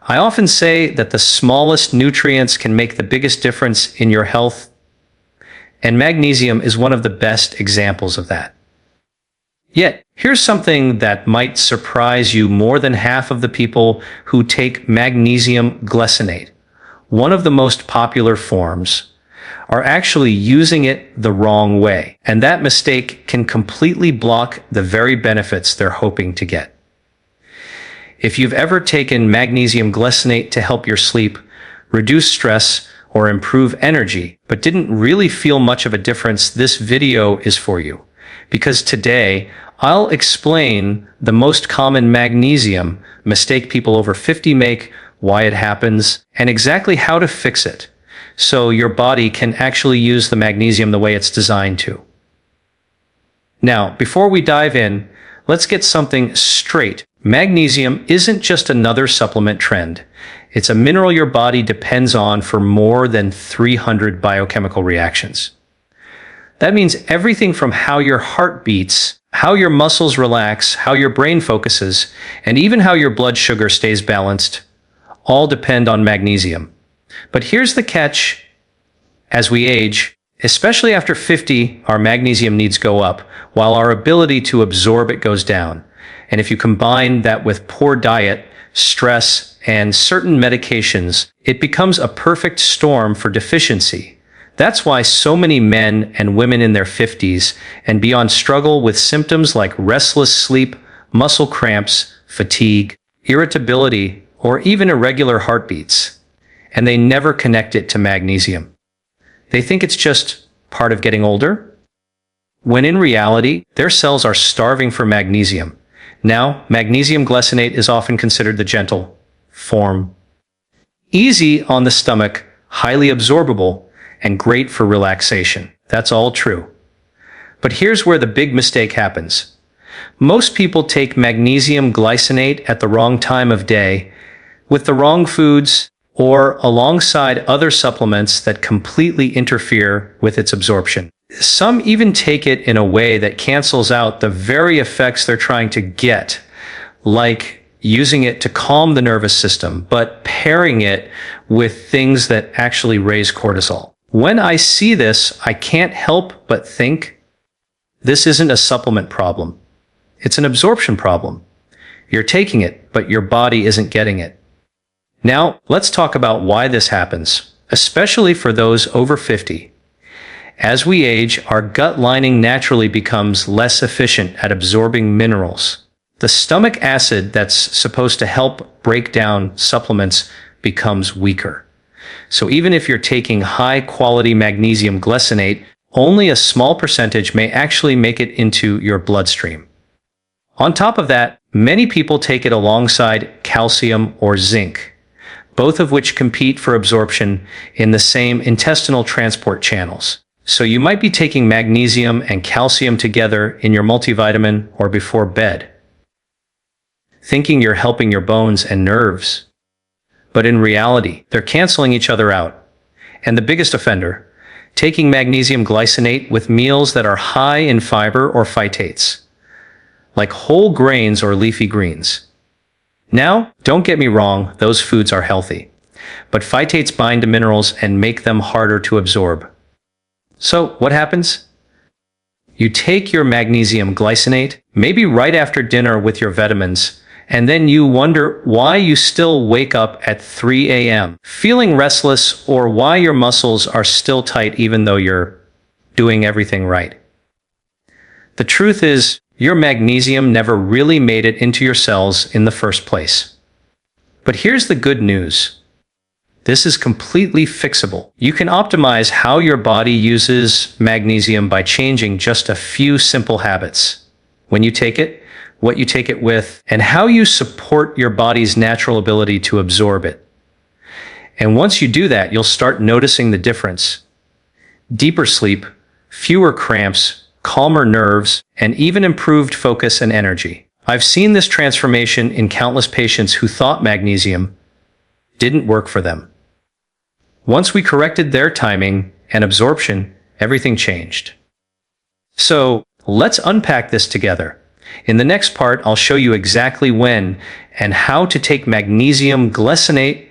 I often say that the smallest nutrients can make the biggest difference in your health, and magnesium is one of the best examples of that. Yet, here's something that might surprise you: more than half of the people who take magnesium glycinate, one of the most popular forms, are actually using it the wrong way. And that mistake can completely block the very benefits they're hoping to get. If you've ever taken magnesium glycinate to help your sleep, reduce stress, or improve energy, but didn't really feel much of a difference, this video is for you. Because today, I'll explain the most common magnesium mistake people over 50 make, why it happens, and exactly how to fix it, so your body can actually use the magnesium the way it's designed to. Now, before we dive in, let's get something straight. Magnesium isn't just another supplement trend. It's a mineral your body depends on for more than 300 biochemical reactions. That means everything from how your heart beats, how your muscles relax, how your brain focuses, and even how your blood sugar stays balanced, all depend on magnesium. But here's the catch: as we age, especially after 50, our magnesium needs go up, while our ability to absorb it goes down. And if you combine that with poor diet, stress, and certain medications, it becomes a perfect storm for deficiency. That's why so many men and women in their 50s and beyond struggle with symptoms like restless sleep, muscle cramps, fatigue, irritability, or even irregular heartbeats. And they never connect it to magnesium. They think it's just part of getting older, when in reality, their cells are starving for magnesium. Now, magnesium glycinate is often considered the gentle form. Easy on the stomach, highly absorbable, and great for relaxation. That's all true. But here's where the big mistake happens. Most people take magnesium glycinate at the wrong time of day, with the wrong foods, or alongside other supplements that completely interfere with its absorption. Some even take it in a way that cancels out the very effects they're trying to get, like using it to calm the nervous system, but pairing it with things that actually raise cortisol. When I see this, I can't help but think, this isn't a supplement problem. It's an absorption problem. You're taking it, but your body isn't getting it. Now, let's talk about why this happens, especially for those over 50. As we age, our gut lining naturally becomes less efficient at absorbing minerals. The stomach acid that's supposed to help break down supplements becomes weaker. So even if you're taking high-quality magnesium glycinate, only a small percentage may actually make it into your bloodstream. On top of that, many people take it alongside calcium or zinc, both of which compete for absorption in the same intestinal transport channels. So you might be taking magnesium and calcium together in your multivitamin or before bed, thinking you're helping your bones and nerves. But in reality, they're canceling each other out. And the biggest offender, taking magnesium glycinate with meals that are high in fiber or phytates, like whole grains or leafy greens. Now, don't get me wrong, those foods are healthy, but phytates bind to minerals and make them harder to absorb. So what happens? You take your magnesium glycinate, maybe right after dinner with your vitamins, and then you wonder why you still wake up at 3 a.m. feeling restless, or why your muscles are still tight even though you're doing everything right. The truth is, your magnesium never really made it into your cells in the first place. But here's the good news. This is completely fixable. You can optimize how your body uses magnesium by changing just a few simple habits. When you take it, what you take it with, and how you support your body's natural ability to absorb it. And once you do that, you'll start noticing the difference. Deeper sleep, fewer cramps, calmer nerves, and even improved focus and energy. I've seen this transformation in countless patients who thought magnesium didn't work for them. Once we corrected their timing and absorption, everything changed. So let's unpack this together. In the next part, I'll show you exactly when and how to take magnesium glycinate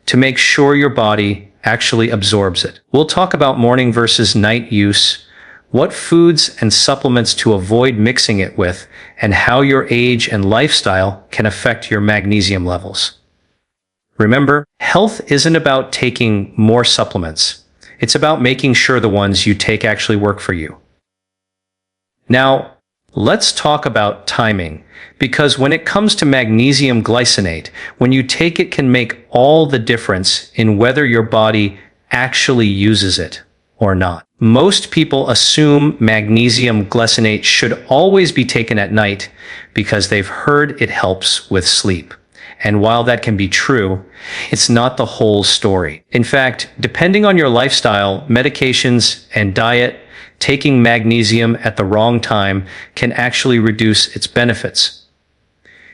to make sure your body actually absorbs it. We'll talk about morning versus night use, what foods and supplements to avoid mixing it with, and how your age and lifestyle can affect your magnesium levels. Remember, health isn't about taking more supplements. It's about making sure the ones you take actually work for you. Now, let's talk about timing, because when it comes to magnesium glycinate, when you take it can make all the difference in whether your body actually uses it or not. Most people assume magnesium glycinate should always be taken at night because they've heard it helps with sleep. And while that can be true, it's not the whole story. In fact, depending on your lifestyle, medications, and diet, taking magnesium at the wrong time can actually reduce its benefits.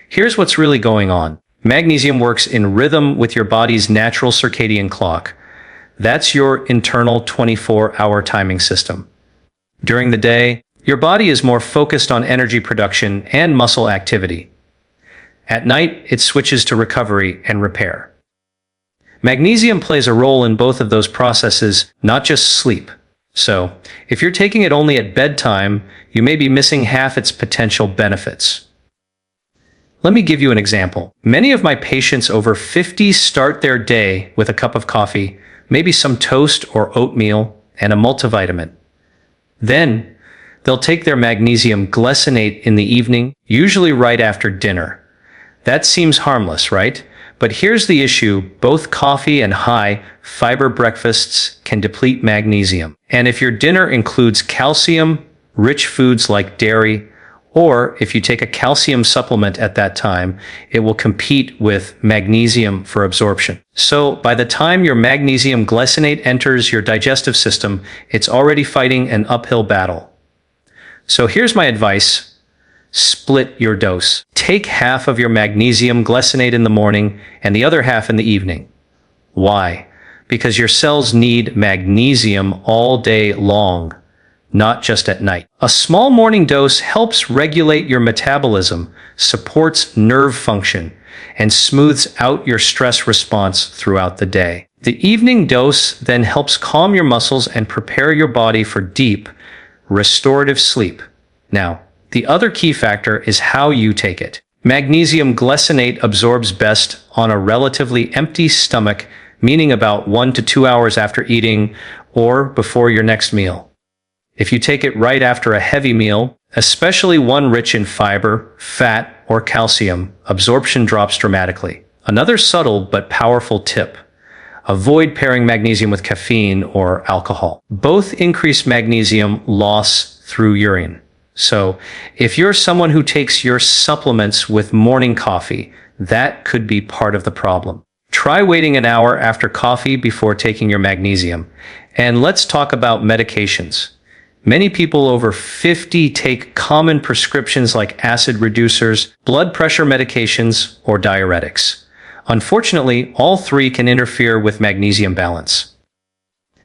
Here's what's really going on. Magnesium works in rhythm with your body's natural circadian clock. That's your internal 24-hour timing system. During the day, your body is more focused on energy production and muscle activity. At night, it switches to recovery and repair. Magnesium plays a role in both of those processes, not just sleep. So, if you're taking it only at bedtime, you may be missing half its potential benefits. Let me give you an example. Many of my patients over 50 start their day with a cup of coffee, maybe some toast or oatmeal, and a multivitamin. Then, they'll take their magnesium glycinate in the evening, usually right after dinner. That seems harmless, right? But here's the issue. Both coffee and high-fiber breakfasts can deplete magnesium. And if your dinner includes calcium-rich foods like dairy, or if you take a calcium supplement at that time, it will compete with magnesium for absorption. So by the time your magnesium glycinate enters your digestive system, it's already fighting an uphill battle. So here's my advice. Split your dose. Take half of your magnesium glycinate in the morning and the other half in the evening. Why? Because your cells need magnesium all day long, not just at night. A small morning dose helps regulate your metabolism, supports nerve function, and smooths out your stress response throughout the day. The evening dose then helps calm your muscles and prepare your body for deep, restorative sleep. Now, the other key factor is how you take it. Magnesium glycinate absorbs best on a relatively empty stomach, meaning about 1 to 2 hours after eating or before your next meal. If you take it right after a heavy meal, especially one rich in fiber, fat, or calcium, absorption drops dramatically. Another subtle but powerful tip: avoid pairing magnesium with caffeine or alcohol. Both increase magnesium loss through urine. So, if you're someone who takes your supplements with morning coffee, that could be part of the problem. Try waiting an hour after coffee before taking your magnesium. And let's talk about medications. Many people over 50 take common prescriptions like acid reducers, blood pressure medications, or diuretics. Unfortunately, all three can interfere with magnesium balance.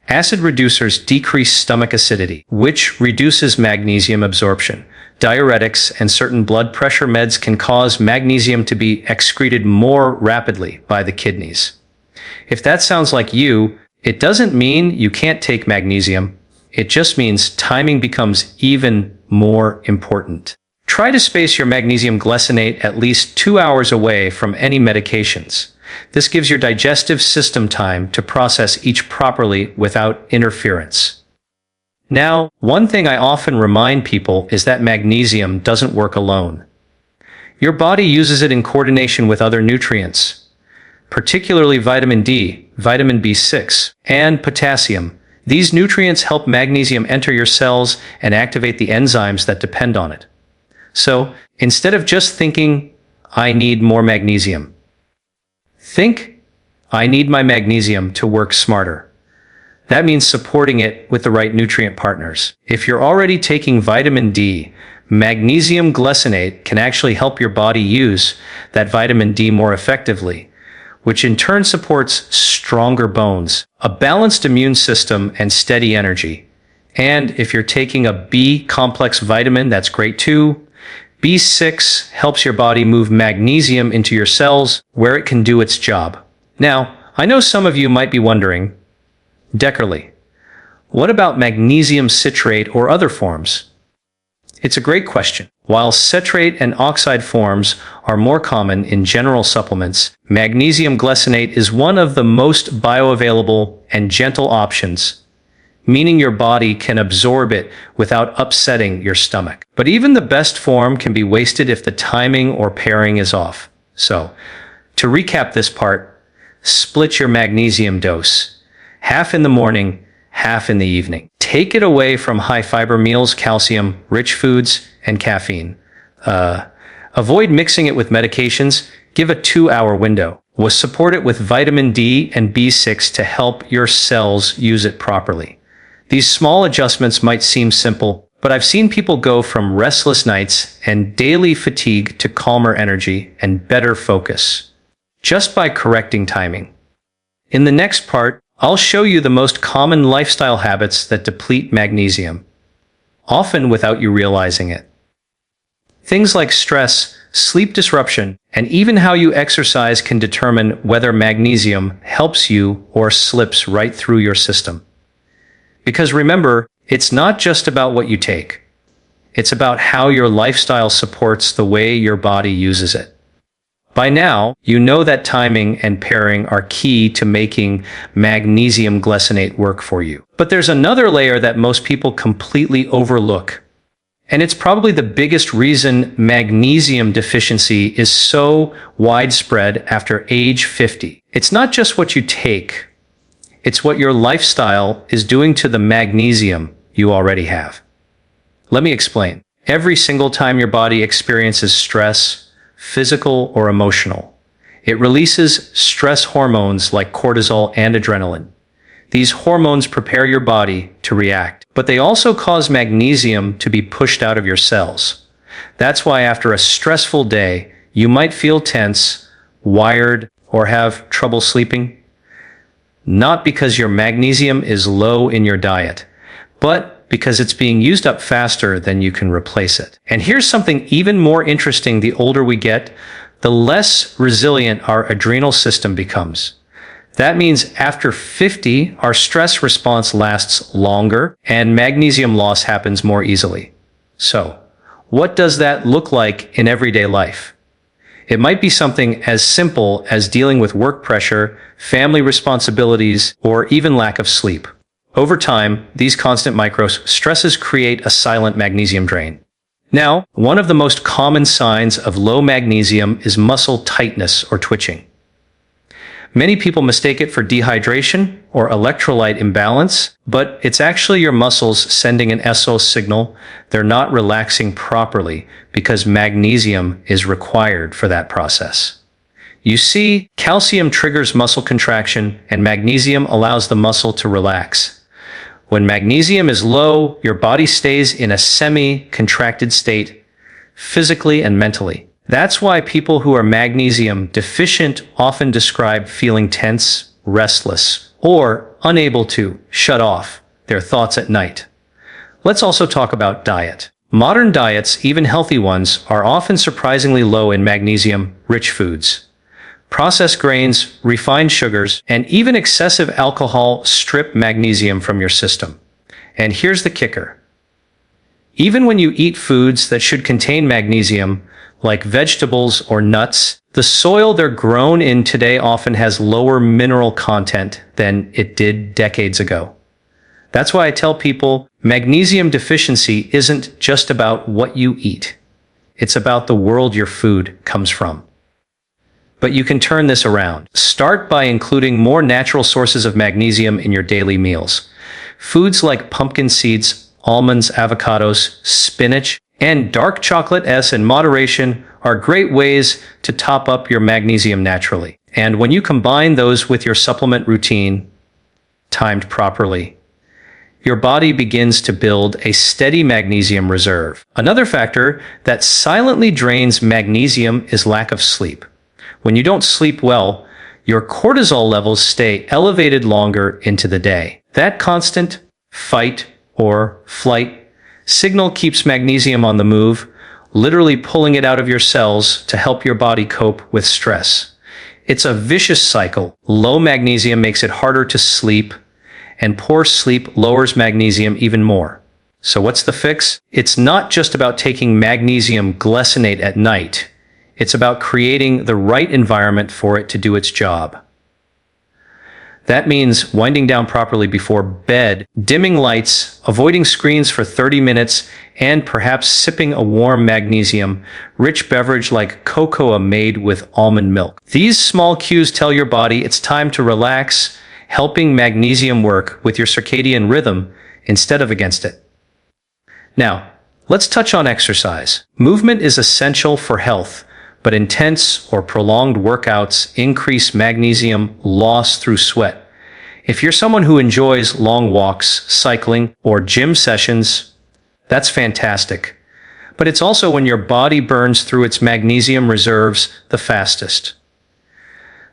Acid reducers decrease stomach acidity, which reduces magnesium absorption. Diuretics and certain blood pressure meds can cause magnesium to be excreted more rapidly by the kidneys. If that sounds like you, it doesn't mean you can't take magnesium. It just means timing becomes even more important. Try to space your magnesium glycinate at least 2 hours away from any medications. This gives your digestive system time to process each properly without interference. Now, one thing I often remind people is that magnesium doesn't work alone. Your body uses it in coordination with other nutrients, particularly vitamin D, vitamin B6, and potassium. These nutrients help magnesium enter your cells and activate the enzymes that depend on it. So, instead of just thinking, "I need more magnesium," think, "I need my magnesium to work smarter." That means supporting it with the right nutrient partners. If you're already taking vitamin D, magnesium glycinate can actually help your body use that vitamin D more effectively, which in turn supports stronger bones, a balanced immune system, and steady energy. And if you're taking a B complex vitamin, that's great too. B6 helps your body move magnesium into your cells where it can do its job. Now, I know some of you might be wondering, Deckerly, what about magnesium citrate or other forms? It's a great question. While citrate and oxide forms are more common in general supplements, magnesium glycinate is one of the most bioavailable and gentle options, meaning your body can absorb it without upsetting your stomach. But even the best form can be wasted if the timing or pairing is off. So, to recap this part, split your magnesium dose. Half in the morning, half in the evening. Take it away from high-fiber meals, calcium, rich foods, and caffeine. Avoid mixing it with medications. Give a 2-hour window. Support it with vitamin D and B6 to help your cells use it properly. These small adjustments might seem simple, but I've seen people go from restless nights and daily fatigue to calmer energy and better focus, just by correcting timing. In the next part, I'll show you the most common lifestyle habits that deplete magnesium, often without you realizing it. Things like stress, sleep disruption, and even how you exercise can determine whether magnesium helps you or slips right through your system. Because remember, it's not just about what you take. It's about how your lifestyle supports the way your body uses it. By now, you know that timing and pairing are key to making magnesium glycinate work for you. But there's another layer that most people completely overlook. And it's probably the biggest reason magnesium deficiency is so widespread after age 50. It's not just what you take. It's what your lifestyle is doing to the magnesium you already have. Let me explain. Every single time your body experiences stress, physical or emotional, it releases stress hormones like cortisol and adrenaline. These hormones prepare your body to react, but they also cause magnesium to be pushed out of your cells. That's why after a stressful day, you might feel tense, wired, or have trouble sleeping. Not because your magnesium is low in your diet, but because it's being used up faster than you can replace it. And here's something even more interesting: the older we get, the less resilient our adrenal system becomes. That means after 50, our stress response lasts longer and magnesium loss happens more easily. So, what does that look like in everyday life? It might be something as simple as dealing with work pressure, family responsibilities, or even lack of sleep. Over time, these constant micro-stresses create a silent magnesium drain. Now, one of the most common signs of low magnesium is muscle tightness or twitching. Many people mistake it for dehydration or electrolyte imbalance, but it's actually your muscles sending an SOS signal. They're not relaxing properly because magnesium is required for that process. You see, calcium triggers muscle contraction and magnesium allows the muscle to relax. When magnesium is low, your body stays in a semi-contracted state, physically and mentally. That's why people who are magnesium deficient often describe feeling tense, restless, or unable to shut off their thoughts at night. Let's also talk about diet. Modern diets, even healthy ones, are often surprisingly low in magnesium-rich foods. Processed grains, refined sugars, and even excessive alcohol strip magnesium from your system. And here's the kicker. Even when you eat foods that should contain magnesium, like vegetables or nuts, the soil they're grown in today often has lower mineral content than it did decades ago. That's why I tell people magnesium deficiency isn't just about what you eat. It's about the world your food comes from. But you can turn this around. Start by including more natural sources of magnesium in your daily meals. Foods like pumpkin seeds, almonds, avocados, spinach, and dark chocolate in moderation are great ways to top up your magnesium naturally. And when you combine those with your supplement routine, timed properly, your body begins to build a steady magnesium reserve. Another factor that silently drains magnesium is lack of sleep. When you don't sleep well, your cortisol levels stay elevated longer into the day. That constant fight or flight signal keeps magnesium on the move, literally pulling it out of your cells to help your body cope with stress. It's a vicious cycle. Low magnesium makes it harder to sleep, and poor sleep lowers magnesium even more. So what's the fix? It's not just about taking magnesium glycinate at night. It's about creating the right environment for it to do its job. That means winding down properly before bed, dimming lights, avoiding screens for 30 minutes, and perhaps sipping a warm magnesium-rich beverage like cocoa made with almond milk. These small cues tell your body it's time to relax, helping magnesium work with your circadian rhythm instead of against it. Now, let's touch on exercise. Movement is essential for health, but intense or prolonged workouts increase magnesium loss through sweat. If you're someone who enjoys long walks, cycling, or gym sessions, that's fantastic. But it's also when your body burns through its magnesium reserves the fastest.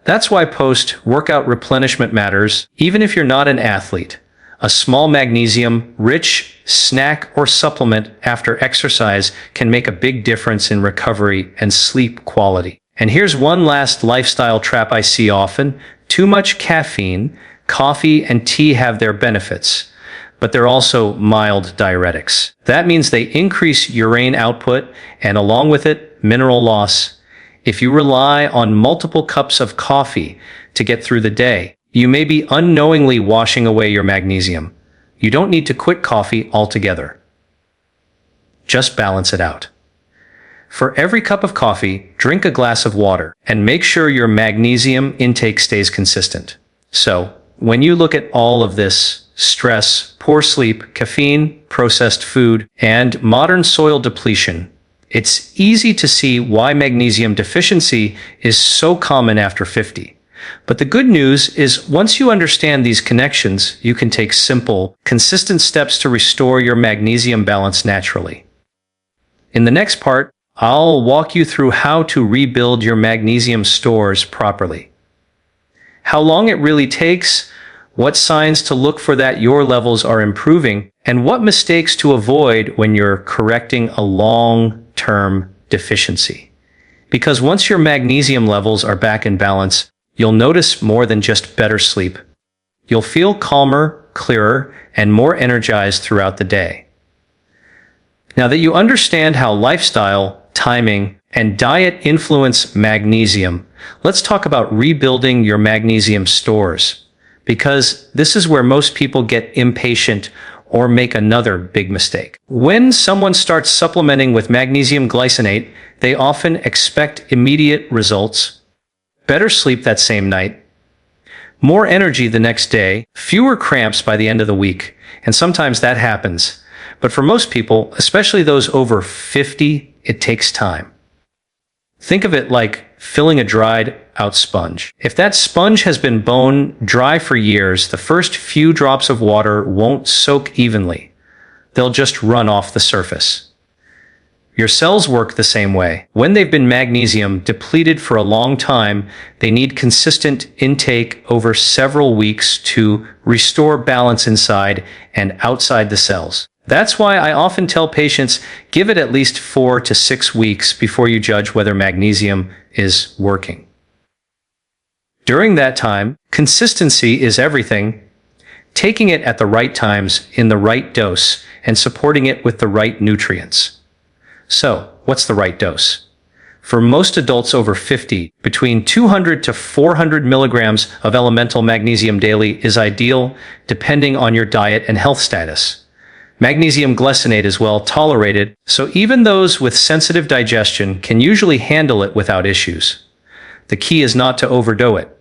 That's why post-workout replenishment matters, even if you're not an athlete. A small magnesium-rich snack or supplement after exercise can make a big difference in recovery and sleep quality. And here's one last lifestyle trap I see often. Too much caffeine. Coffee and tea have their benefits, but they're also mild diuretics. That means they increase urine output and along with it, mineral loss. If you rely on multiple cups of coffee to get through the day, you may be unknowingly washing away your magnesium. You don't need to quit coffee altogether. Just balance it out. For every cup of coffee, drink a glass of water and make sure your magnesium intake stays consistent. So, when you look at all of this, stress, poor sleep, caffeine, processed food, and modern soil depletion, it's easy to see why magnesium deficiency is so common after 50. But the good news is once you understand these connections, you can take simple, consistent steps to restore your magnesium balance naturally. In the next part, I'll walk you through how to rebuild your magnesium stores properly. How long it really takes, what signs to look for that your levels are improving, and what mistakes to avoid when you're correcting a long-term deficiency. Because once your magnesium levels are back in balance, you'll notice more than just better sleep. You'll feel calmer, clearer, and more energized throughout the day. Now that you understand how lifestyle, timing, and diet influence magnesium, let's talk about rebuilding your magnesium stores, because this is where most people get impatient or make another big mistake. When someone starts supplementing with magnesium glycinate, they often expect immediate results. Better sleep that same night, more energy the next day, fewer cramps by the end of the week, and sometimes that happens. But for most people, especially those over 50, it takes time. Think of it like filling a dried out sponge. If that sponge has been bone dry for years, the first few drops of water won't soak evenly. They'll just run off the surface. Your cells work the same way. When they've been magnesium depleted for a long time, they need consistent intake over several weeks to restore balance inside and outside the cells. That's why I often tell patients, give it at least 4 to 6 weeks before you judge whether magnesium is working. During that time, consistency is everything. Taking it at the right times, in the right dose, and supporting it with the right nutrients. So, what's the right dose? For most adults over 50, between 200 to 400 milligrams of elemental magnesium daily is ideal, depending on your diet and health status. Magnesium glycinate is well tolerated, so even those with sensitive digestion can usually handle it without issues. The key is not to overdo it.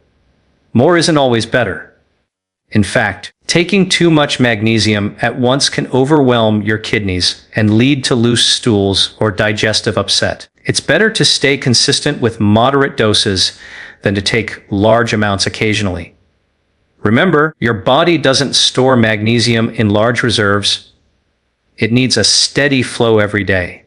More isn't always better. In fact, taking too much magnesium at once can overwhelm your kidneys and lead to loose stools or digestive upset. It's better to stay consistent with moderate doses than to take large amounts occasionally. Remember, your body doesn't store magnesium in large reserves. It needs a steady flow every day.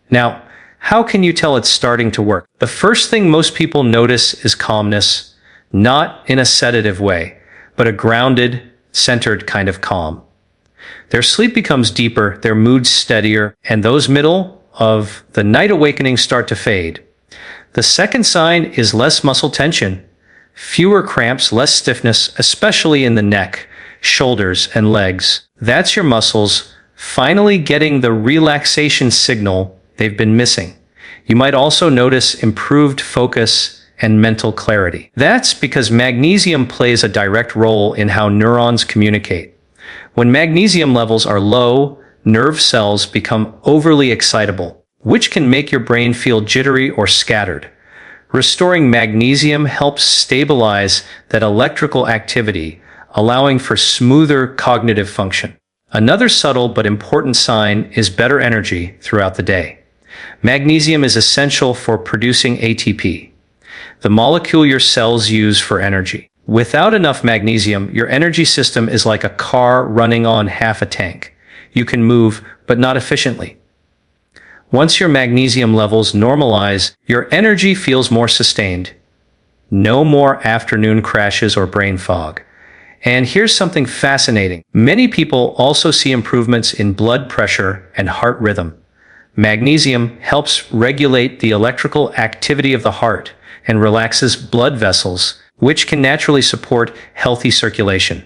Now, how can you tell it's starting to work? The first thing most people notice is calmness, not in a sedative way, but a grounded, centered kind of calm. Their sleep becomes deeper, their mood steadier, and those middle, of the night awakening start to fade. The second sign is less muscle tension, fewer cramps, less stiffness, especially in the neck, shoulders, and legs. That's your muscles finally getting the relaxation signal they've been missing. You might also notice improved focus and mental clarity. That's because magnesium plays a direct role in how neurons communicate. When magnesium levels are low, nerve cells become overly excitable, which can make your brain feel jittery or scattered. Restoring magnesium helps stabilize that electrical activity, allowing for smoother cognitive function. Another subtle but important sign is better energy throughout the day. Magnesium is essential for producing ATP, the molecule your cells use for energy. Without enough magnesium, your energy system is like a car running on half a tank. You can move, but not efficiently. Once your magnesium levels normalize, your energy feels more sustained. No more afternoon crashes or brain fog. And here's something fascinating. Many people also see improvements in blood pressure and heart rhythm. Magnesium helps regulate the electrical activity of the heart and relaxes blood vessels, which can naturally support healthy circulation.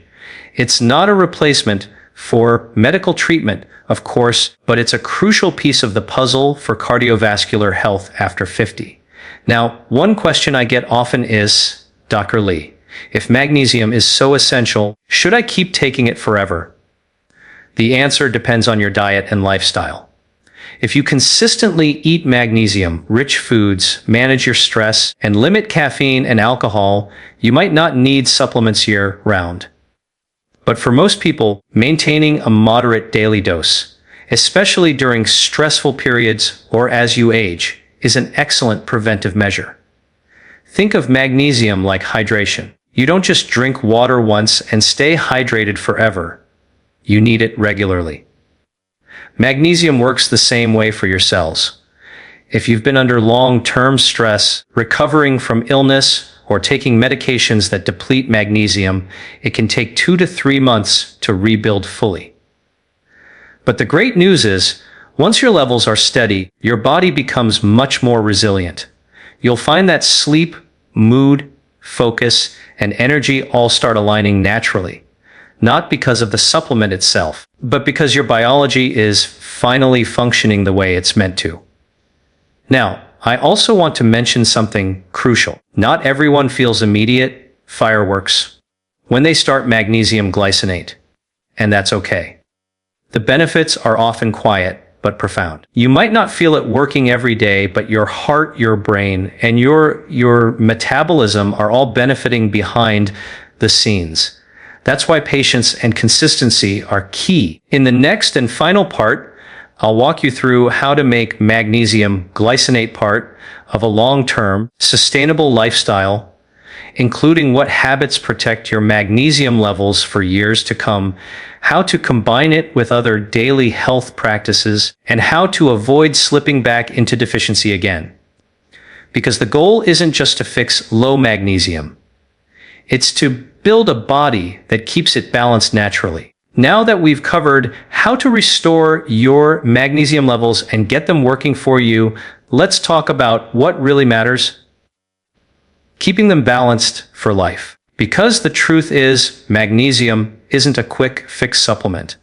It's not a replacement for medical treatment, of course, but it's a crucial piece of the puzzle for cardiovascular health after 50. Now, one question I get often is, Dr. Lee, if magnesium is so essential, should I keep taking it forever? The answer depends on your diet and lifestyle. If you consistently eat magnesium-rich foods, manage your stress, and limit caffeine and alcohol, you might not need supplements year-round. But for most people, maintaining a moderate daily dose, especially during stressful periods or as you age, is an excellent preventive measure. Think of magnesium like hydration. You don't just drink water once and stay hydrated forever. You need it regularly. Magnesium works the same way for your cells. If you've been under long-term stress, recovering from illness, or taking medications that deplete magnesium, it can take 2 to 3 months to rebuild fully. But the great news is, once your levels are steady, your body becomes much more resilient. You'll find that sleep, mood, focus, and energy all start aligning naturally. Not because of the supplement itself, but because your biology is finally functioning the way it's meant to. Now, I also want to mention something crucial. Not everyone feels immediate fireworks when they start magnesium glycinate, and that's okay. The benefits are often quiet but profound. You might not feel it working every day, but your heart, your brain, and your metabolism are all benefiting behind the scenes. That's why patience and consistency are key. In the next and final part, I'll walk you through how to make magnesium glycinate part of a long-term, sustainable lifestyle, including what habits protect your magnesium levels for years to come, how to combine it with other daily health practices, and how to avoid slipping back into deficiency again. Because the goal isn't just to fix low magnesium. It's to build a body that keeps it balanced naturally. Now that we've covered how to restore your magnesium levels and get them working for you, let's talk about what really matters. Keeping them balanced for life. Because the truth is, magnesium isn't a quick fix supplement.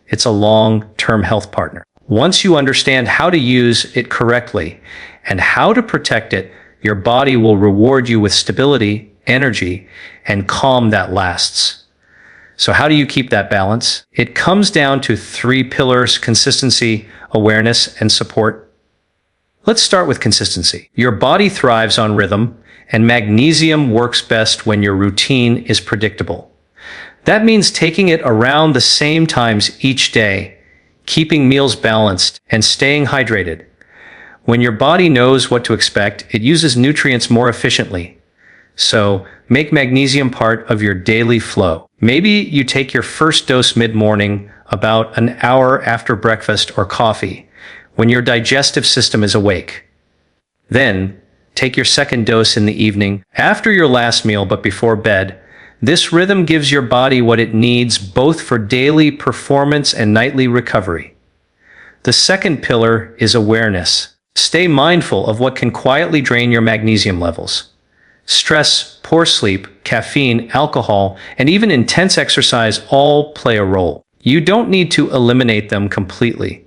It's a long-term health partner. Once you understand how to use it correctly and how to protect it, your body will reward you with stability, energy, and calm that lasts. So how do you keep that balance? It comes down to 3 pillars: consistency, awareness, and support. Let's start with consistency. Your body thrives on rhythm, and magnesium works best when your routine is predictable. That means taking it around the same times each day, keeping meals balanced, and staying hydrated. When your body knows what to expect, it uses nutrients more efficiently. So, make magnesium part of your daily flow. Maybe you take your first dose mid-morning, about an hour after breakfast or coffee, when your digestive system is awake. Then, take your second dose in the evening, after your last meal but before bed. This rhythm gives your body what it needs both for daily performance and nightly recovery. The second pillar is awareness. Stay mindful of what can quietly drain your magnesium levels. Stress, poor sleep, caffeine, alcohol, and even intense exercise all play a role. You don't need to eliminate them completely.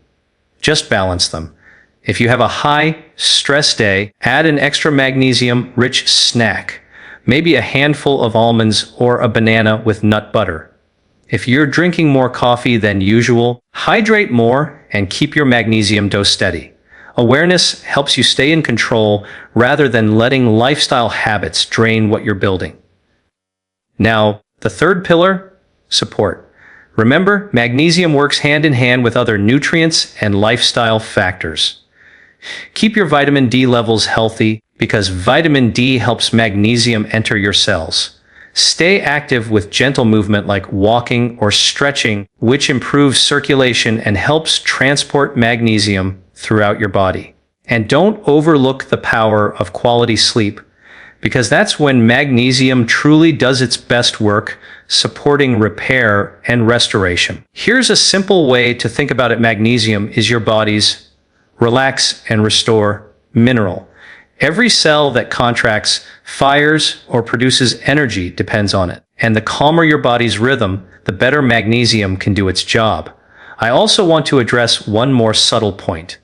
Just balance them. If you have a high stress day, add an extra magnesium-rich snack, maybe a handful of almonds or a banana with nut butter. If you're drinking more coffee than usual, hydrate more and keep your magnesium dose steady. Awareness helps you stay in control rather than letting lifestyle habits drain what you're building. Now, the third pillar, support. Remember, magnesium works hand in hand with other nutrients and lifestyle factors. Keep your vitamin D levels healthy because vitamin D helps magnesium enter your cells. Stay active with gentle movement like walking or stretching, which improves circulation and helps transport magnesium throughout your body. And don't overlook the power of quality sleep, because that's when magnesium truly does its best work, supporting repair and restoration. Here's a simple way to think about it. Magnesium is your body's relax and restore mineral. Every cell that contracts, fires, or produces energy depends on it. And the calmer your body's rhythm, the better magnesium can do its job. I also want to address one more subtle point.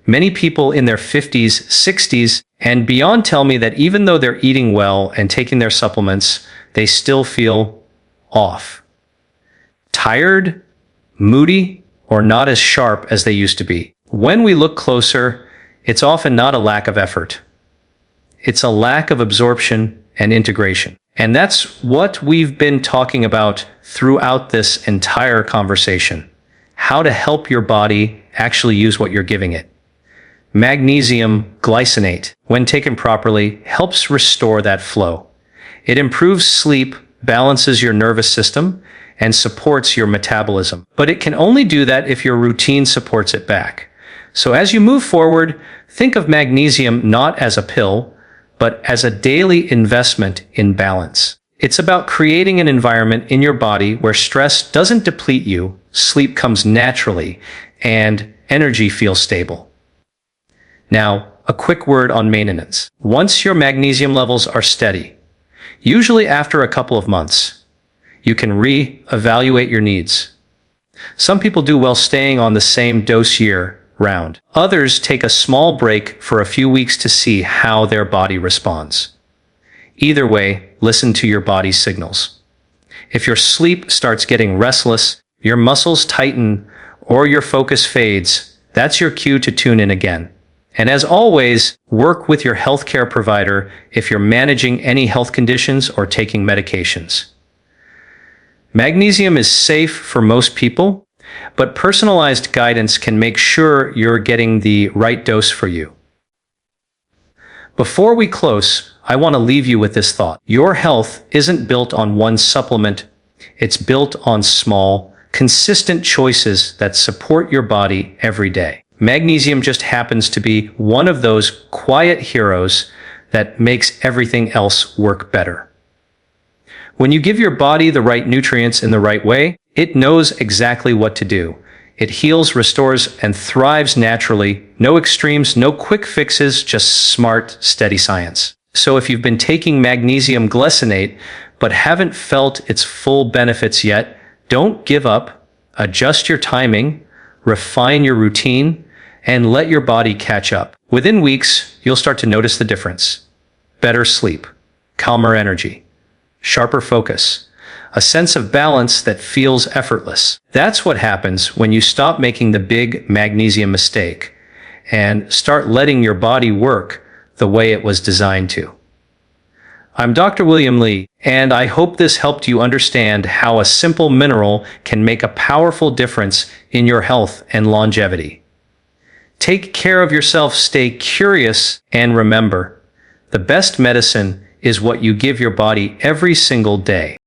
Many people in their 50s, 60s, and beyond tell me that even though they're eating well and taking their supplements, they still feel off. Tired, moody, or not as sharp as they used to be. When we look closer, it's often not a lack of effort. It's a lack of absorption and integration. And that's what we've been talking about throughout this entire conversation. How to help your body actually use what you're giving it. Magnesium glycinate, when taken properly, helps restore that flow. It improves sleep, balances your nervous system, and supports your metabolism. But it can only do that if your routine supports it back. So as you move forward, think of magnesium not as a pill, but as a daily investment in balance. It's about creating an environment in your body where stress doesn't deplete you, sleep comes naturally, and energy feels stable. Now, a quick word on maintenance. Once your magnesium levels are steady, usually after a couple of months, you can re-evaluate your needs. Some people do well staying on the same dose year round. Others take a small break for a few weeks to see how their body responds. Either way, listen to your body's signals. If your sleep starts getting restless, your muscles tighten, or your focus fades, that's your cue to tune in again. And as always, work with your healthcare provider if you're managing any health conditions or taking medications. Magnesium is safe for most people, but personalized guidance can make sure you're getting the right dose for you. Before we close, I want to leave you with this thought. Your health isn't built on one supplement. It's built on small, consistent choices that support your body every day. Magnesium just happens to be one of those quiet heroes that makes everything else work better. When you give your body the right nutrients in the right way, it knows exactly what to do. It heals, restores, and thrives naturally. No extremes, no quick fixes, just smart, steady science. So if you've been taking magnesium glycinate but haven't felt its full benefits yet, don't give up. Adjust your timing, refine your routine, and let your body catch up. Within weeks, you'll start to notice the difference. Better sleep, calmer energy, sharper focus, a sense of balance that feels effortless. That's what happens when you stop making the big magnesium mistake and start letting your body work the way it was designed to. I'm Dr. William Lee, and I hope this helped you understand how a simple mineral can make a powerful difference in your health and longevity. Take care of yourself, stay curious, and remember, the best medicine is what you give your body every single day.